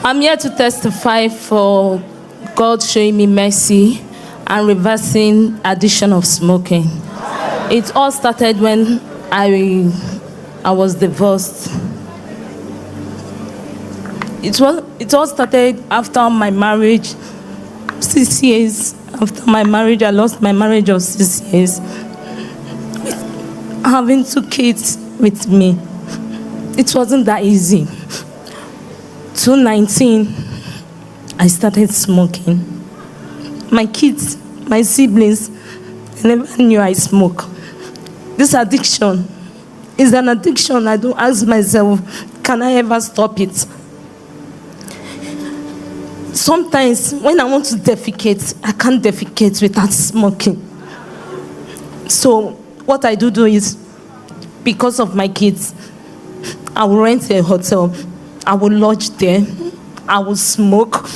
I'm here to testify for God showing me mercy and reversing addiction of smoking. It all started when I was divorced. It all started after my marriage. 6 years after my marriage, I lost my marriage of 6 years. Having 2 kids with me, it wasn't that easy. 2019, I started smoking. My kids, my siblings, they never knew I smoke. This addiction is an addiction. I don't ask myself, can I ever stop it? Sometimes when I want to defecate, I can't defecate without smoking. So what I do is, because of my kids, I will rent a hotel. I will lodge there. I will smoke.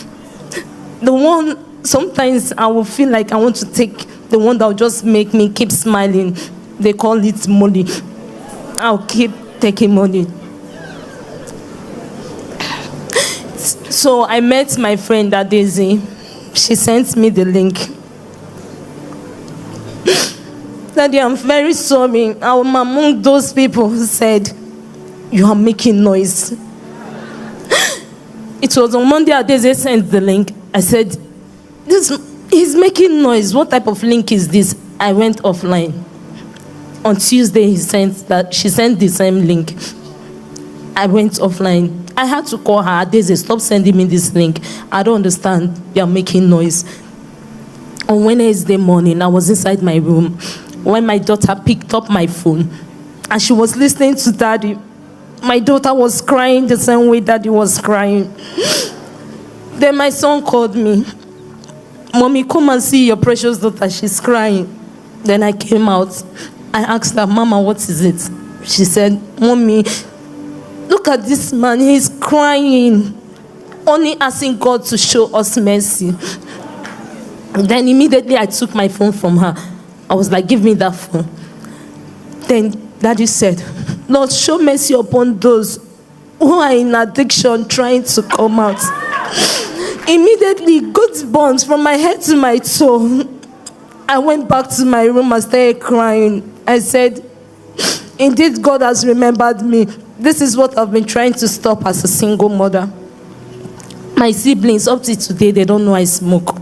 Sometimes I will feel like I want to take the one that will just make me keep smiling. They call it money. I'll keep taking money. So I met my friend Daisy. She sent me the link. Daddy, I'm very sorry. I'm among those people who said, you are making noise. It was on Monday Daisy sent the link. I said, he's making noise. What type of link is this? I went offline. On Tuesday, she sent the same link. I went offline. I had to call her. Daisy, stop sending me this link. I don't understand. You're making noise. On Wednesday morning, I was inside my room when my daughter picked up my phone and she was listening to Daddy. My daughter was crying the same way Daddy was crying. Then my son called me. Mommy, come and see your precious daughter. She's crying. Then I came out. I asked her, Mama, what is it? She said, Mommy, look at this man. He's crying. Only asking God to show us mercy. Then immediately I took my phone from her. I was like, give me that phone. Then Daddy said, Lord, show mercy upon those who are in addiction trying to come out. Immediately, goosebumps from my head to my toe. I went back to my room and started crying. I said, indeed, God has remembered me. This is what I've been trying to stop as a single mother. My siblings, up to today, they don't know I smoke.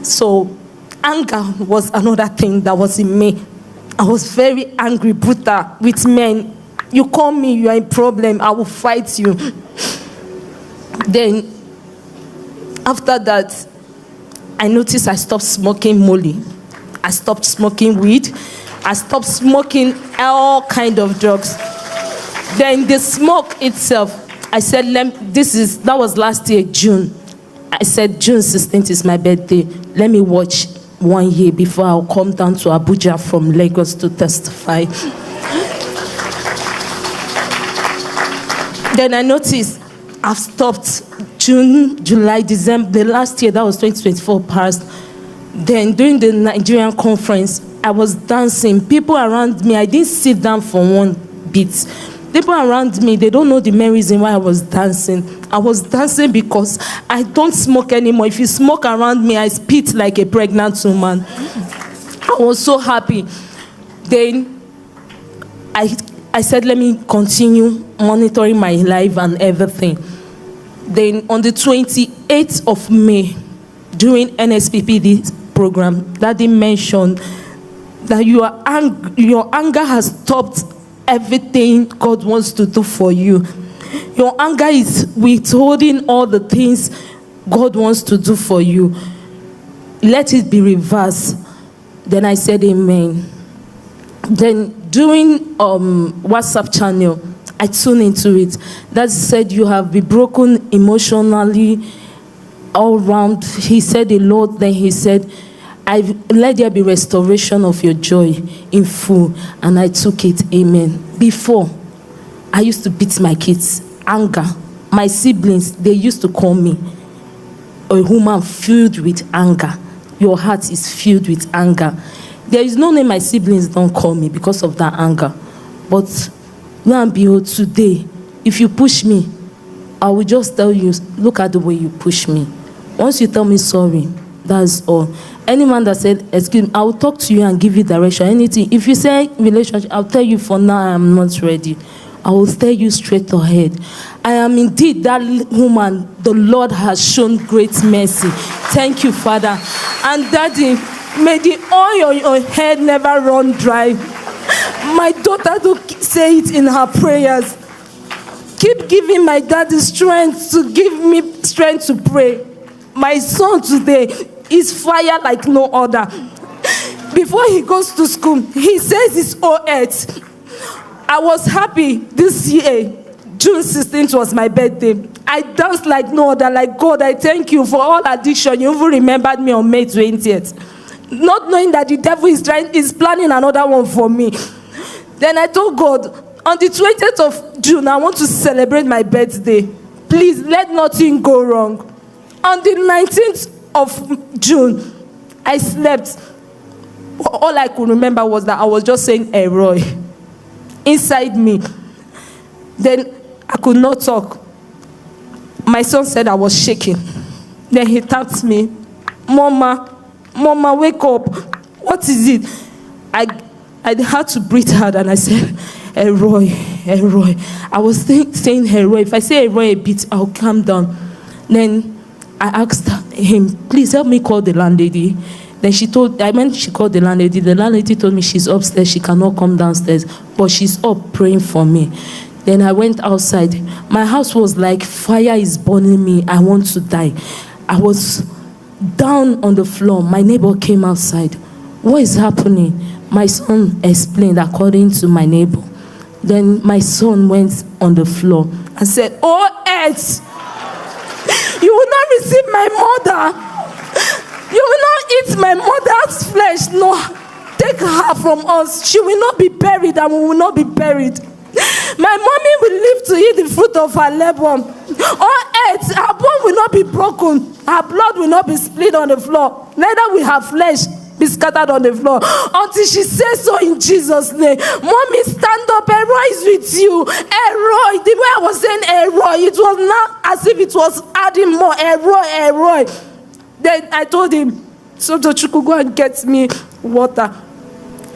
So, anger was another thing that was in me. I was very angry, brutal with men. You call me, you are in problem, I will fight you. Then, after that, I noticed I stopped smoking molly. I stopped smoking weed. I stopped smoking all kind of drugs. Then the smoke itself, I said, that was last year, June. I said, June 16th is my birthday. Let me watch 1 year before I'll come down to Abuja from Lagos to testify. Then I noticed I've stopped June, July, December. The last year, that was 2024 passed. Then during the Nigerian conference, I was dancing. People around me, I didn't sit down for one bit. People around me, they don't know the main reason why I was dancing. I was dancing because I don't smoke anymore. If you smoke around me, I spit like a pregnant woman. I was so happy. Then I said, let me continue monitoring my life and everything. Then on the 28th of May, during NSPPD program, Daddy mentioned that your anger has stopped everything God wants to do for you. Your anger is withholding all the things God wants to do for you. Let it be reversed. Then I said, amen. Then during WhatsApp channel, I tuned into it. That said, you have been broken emotionally all round. He said a lot. Then he said, let there be restoration of your joy in full. And I took it, amen. Before, I used to beat my kids. Anger. My siblings, they used to call me a woman filled with anger. Your heart is filled with anger. There is no name my siblings don't call me because of that anger. But lo and behold, today, if you push me, I will just tell you, look at the way you push me. Once you tell me sorry, that's all. Any man that said, excuse me, I will talk to you and give you direction. Anything. If you say relationship, I'll tell you for now I am not ready. I will tell you straight ahead. I am indeed that woman the Lord has shown great mercy. Thank you, Father. And Daddy, may the oil on your head never run dry. My daughter to say it in her prayers. Keep giving my daddy strength to give me strength to pray. My son today is fire like no other. Before he goes to school, he says it's 08. I was happy this year. June 16th was my birthday. I danced like no other. Like, God, I thank you for all addiction. You even remembered me on May 20th. Not knowing that the devil is planning another one for me. Then I told God, on the 20th of June, I want to celebrate my birthday. Please, let nothing go wrong. On the 19th of June, I slept. All I could remember was that I was just saying, Roy, inside me. Then I could not talk. My son said I was shaking. Then he tapped me. Mama, wake up. What is it? I had to breathe hard and I said, Roy. I was saying Roy. If I say Roy a bit, I'll calm down. Then I asked him, please help me call the landlady. Then she called the landlady. The landlady told me she's upstairs. She cannot come downstairs. But she's up praying for me. Then I went outside. My house was like, fire is burning me. I want to die. I was down on the floor. My neighbor came outside. What is happening? My son explained according to my neighbor. Then my son went on the floor and said, oh, Ed, you will not receive my mother. You will not eat my mother's flesh. No, take her from us. She will not be buried and we will not be buried. My mommy will live to eat the fruit of her labor. Oh, Ed, her bone will not be broken. Her blood will not be split on the floor. Neither will her flesh be scattered on the floor until she says so in Jesus' name. Mommy, stand up. Roy is with you. Roy, the way I was saying Roy, it was not as if it was adding more. Roy. Then I told him, so Chukwu, go and get me water.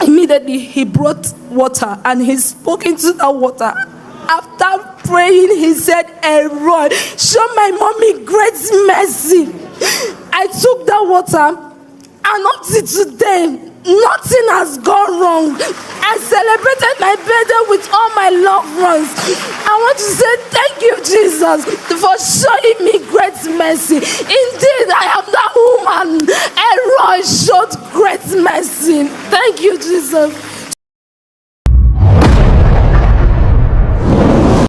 Immediately he brought water and he spoke into that water. After praying, he said, Roy, show my mommy great mercy. I took that water. And up to today, nothing has gone wrong. I celebrated my birthday with all my loved ones. I want to say thank you, Jesus, for showing me great mercy. Indeed, I am that woman. And Roy showed great mercy. Thank you, Jesus.